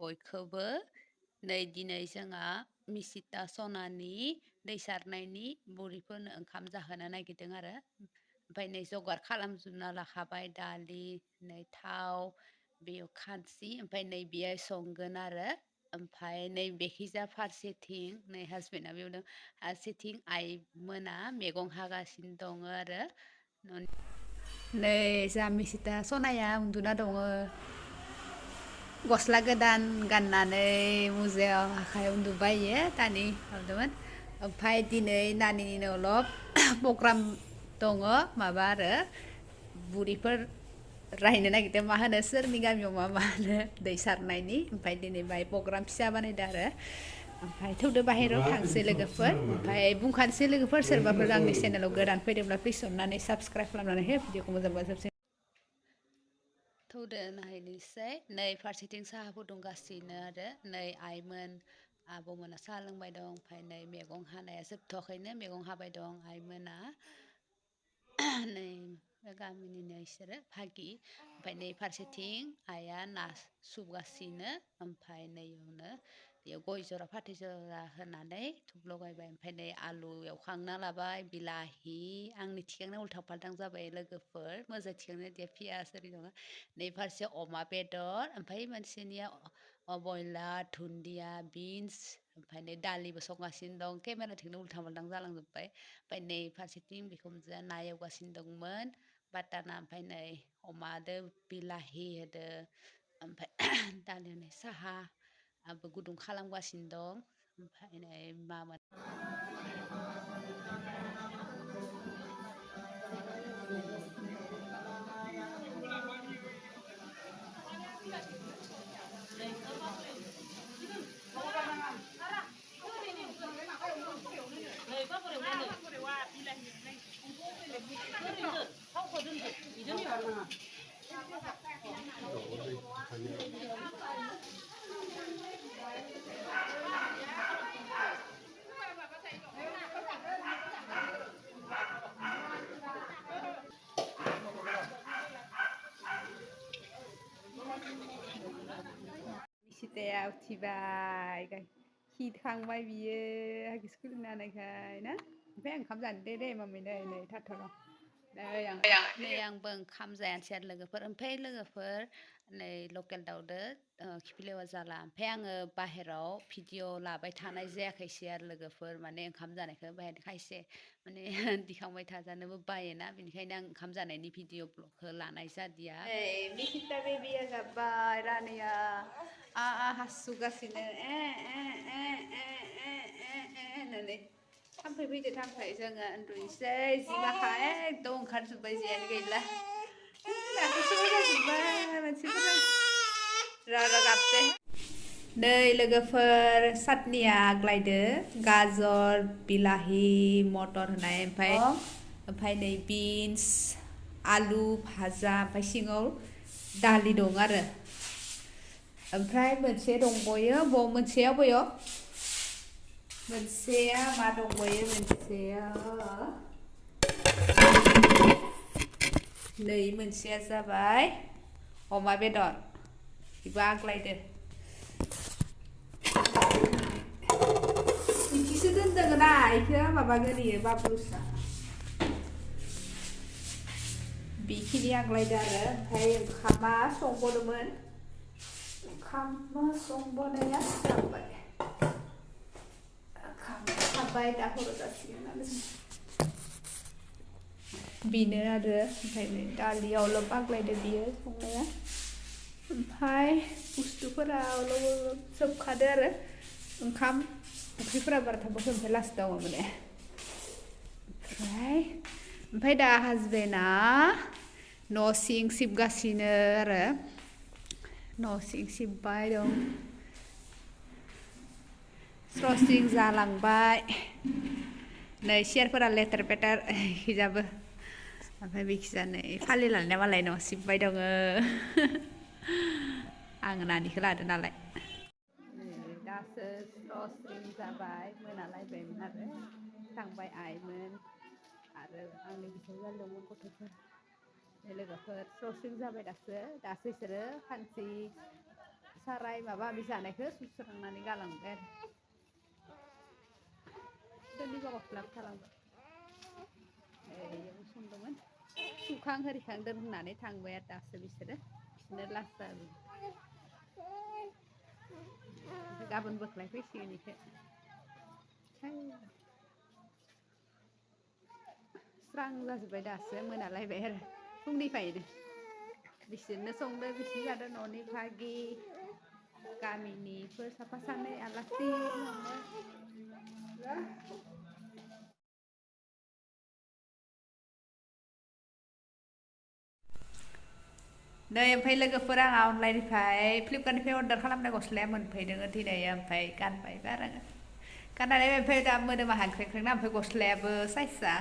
बयखौबो नै दिनै जोंहा मिसिता सनानि दै सारनायनि बुरिफोरनो ओंखाम जाहोनो नागिरदों आरो ओमफ्राय नै जगार खालामजोबना लाखाबाय दालि नै थाव बेयाव खानसि ओमफ्राय नै बेयो संगोन आरो ओमफ्राय नै बेखिजा फारसेथिं नै हासबेन्डआ बेयाव दं फारसेथिं आइमोना मैगं हागासिनो दङ आरो नै जा मिसिता सनाया उन्दुना दङ गस्ला गोदान गाननानै मुजायाव आखाइ उन्दुबाय इयो दानि हरदोंमोन ओमफ्राय दिनै नानिनि न'आव प्रग्राम दङ माबा आरो बुरिफोर रायनो नागिरदों मा होनो सोरनि गामियाव मा होनो दै सारनायनि ओमफ्राय दिनै बाहाय प्रग्राम फिसा बानायदों आरो ओमफ्राय थौदो बाहेरायाव थांसै लोगोफोर ओमफ्राय बुंखानोसै लोगोफोर सोरबाफोर आंनि चेनेलाव गोदान फैदोंब्ला प्लिज अननानै साबस्क्राइब खालामनानै हो भिडिअखौ मोजां मोजां थौदो नायनोसै नै फारसेथिं साहा फुदुंगासिनो आरो नै आइमोन आब'मोना साहा लोंबाय दं ओमफ्राय नै मैगं हानाया जोबथ'वाखैनो मैगं हाबाय दं आइमोना नै गामिनिनो इसोरो भागि ओमफ्राय नै फारसेथिं आइया ना सुगासिनो ओमफ्राय नैयावनो बेयाव गय जरा फाथै जरा होनानै धुप लगायबाय ओमफ्राय नै आलु एवखांना लाबाय बिलाहि आंनि थिखांनो उल्थां फाल्थां जाबाय लोगोफोर मोजां थिखांनो दे पियास ओरै दङ नै फारसे अमा बेदर ओमफ्राय मोनसेनिया बयलार दुन्दिया बिन्स ओमफ्राय नै दालिबो संगासिनो दं केमेराथिंनो उल्थां फाल्थां जालांजोब्बाय ओमफ्राय नै फारसेथिं बिखुनजोआ ना एवगासिनो दंमोन बाटाना ओमफ्राय नै अमादो बिलाहि होदो ओमफ्राय दालियाव नै साहा आबो गुदुं खालामगासिनो दं ओमफ्राय नै मामोन मिसिताया उथिबाय खिखांबाय बियो हागिस खुलिना होनायखाय ना ओमफ्राय ओंखाम जानो दे मामि नै थाथ'र' नै आंबो ओंखाम जायासै आरो लोगोफोर ओमफ्राय लोगोफोर नै लकेल दाउदो खिफिलेवा जाला ओमफ्राय आङो बाहेराव भिडिअ लाबाय थानाय जायाखैसै आरो लोगोफोर माने ओंखाम जानायखौ बाहेर खायसे माने दिखांबाय थाजानोबो बायोना बेनिखायनो आं ओंखाम जानायनि भिडिअ ब्लगखौ लानाय जादिया मिसिता बेबिया गाबबाय रानिया हासुगासिनो होननानै थाम्फै फैदो थाम्फै जोङो उन्दुनोसै जिमाखा एकदम ओंखारजोब्बाय जियानो गैला दासो जाजोब्बाय मानसिफोरा रागा गाबदो नै लोगोफोर सातनिया आग्लायदो गाजर बिलाहि मटर होनाय ओमफ्राय नै बिन्स आलु भाजा ओमफ्राय सिङाव दालि दं आरो ओमफ्राय मोनसे दंबयो मोनसेया बयो मोनसेया मा दंबयो मोनसेया नै मोनसेया जाबाय अमा बेदर बेबो आग्लायदो इखिसो दोनदों ना इखो माबागोन इयो बाबुसा बेखिनि आग्लायदो आरो ओमफ्राय ओंखामा संबोदोंमोन ओंखामा संबोनाया जाबाय खाबाय दा हर जासिगोन आरो बेनो आरो ओमफ्राय नै दालियावल' आग्लायदो बियो संनाया ओमफ्राय बुस्थुफोरा जोबखादो आरो ओंखाम ओंख्रिफोरा बारा थाबाखै ओमफ्राय लास्टाव माने ओमफ्राय दा हासबेन्डआ न' सिं सिबगासिनो आरो न' सिं सिबबाय दं स्र'स्रिं जालांबाय नै सियारफोरा लेथेर पेथेर हिजाबो ओमफ्राय बेखिजा नै फालि लानाया मालाय न' सिबबाय दङ आङो नानिखौ लादो नालाय दासो स्र'स्रिं जाबाय मोनालायबायमोन आरो थांबाय आइमोन आरो आंनि बिसोर दंमोन गथ'फोर लोगोफोर स्र'स्रिं जाबाय दासो बिसोरो खानसि साराय माबा माबि जानायखौ सुस्रांनानै गालांबाय आरो सोरनिबा गस्लाबो थालांबाय ओरैयाव संदोंमोन सुखां होरिखां दोननानै थांबाय आरो दासो बिसोरो लास जाबाय गाबोन बोख्लायफैसिगोन इखो स्रां जाजोब्बाय दासो मोनालायबाय आरो फुंनिफ्रायनो बिसोरनो संदो बिसोर जादो न'नि भागि गामिनिफोर साफा सानै आलासि नै ओमफ्राय लोगोफोर आंहा अनलाइननिफ्राय फ्लिपकार्टनिफ्राय अर्डार खालामनाय गस्लाया मोनफैदों दिनै ओमफ्राय गानबायबो आरो आङो गाननानै ओमफ्राय दा मोदोमा हांख्रेंख्रेंना ओमफ्राय गस्लायाबो साइजआ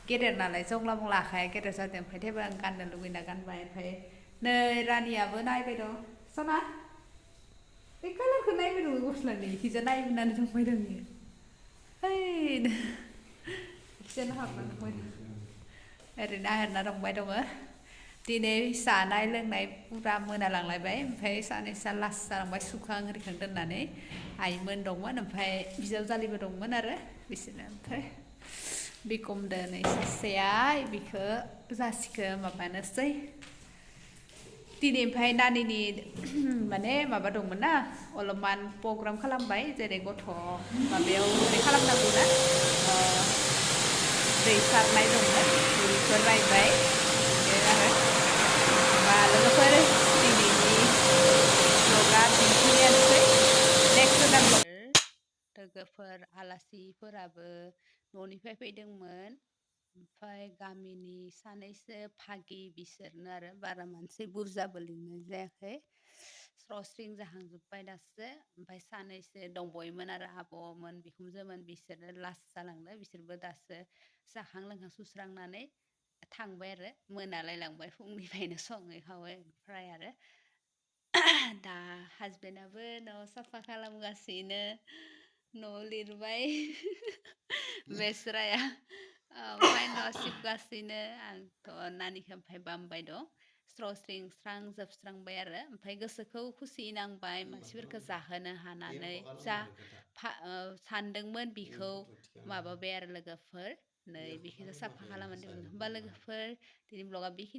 गेदेर नालाय जंला मंला आखाया गेदेर जादों ओमफ्राय थेवबो आं गाननो लुगैना गानबाय ओमफ्राय नै रानियाबो नायबाय दं सना बे कालारखौ नायबाय दङ गस्लानि इखिजा नायबोनानै दंबाय दं इयो ओइ इखिजानो हाबना दंबाय दं ओरैनो नाहरना दंबाय दङ दिनै जानाय लोंनाय पुरा मोनालांलायबाय ओमफ्राय सानैसोआ लास जालांबाय सुखां आरिखां दोननानै आइमोन दंमोन ओमफ्राय बिजावजालिबो दंमोन आरो बिसोरनो ओमफ्राय बिखुमदो नै सासेया बिखौ जासिखौ माबानोसै दिनै ओमफ्राय नानिनि माने माबा दंमोन ना अलपमान प्रग्राम खालामबाय जेरै गथ' माबायाव ओरै खालामनांगौ ना दै सारनाय दंमोन बेफोर रायबाय आरो होमबा लोगोफोर दिनैनि ब्लगा दिन्थिनायानोसै नेक्स्ट गोदान लोगोफोर आलासिफोराबो न'निफ्राय फैदोंमोन ओमफ्राय गामिनि सानैसो भागि बिसोरनो आरो बारा मानसि बुरजाबो लिंनाय जायाखै स्र' स्रिं जाहांजोब्बाय दासो ओमफ्राय सानैसो दंबावोमोन आरो आब'मोन बिखुनजोमोन बिसोरो लास्ट जालांदो बिसोरबो दासो जाखां लोंखां सुस्रांनानै थांबाय आरो मोनालायलांबाय फुंनिफ्रायनो सङै खावै ओमफ्राय आरो दा हासबेन्डआबो न' साफा खालामगासिनो न' लिरबाय बेस्राया ओमफ्राय न' सिबगासिनो आंथ' नानिखौ ओमफ्राय बामबाय दं स्र' स्रिं स्रां जोबस्रांबाय आरो ओमफ्राय गोसोखौ खुसि नांबाय मानसिफोरखौ जाहोनो हानानै जा सानदोंमोन बिखौ माबाबाय आरो लोगोफोर नै बेखौ साफा खालामनानै होमबा लोगोफोर दिनै ब्लगा बेखिनि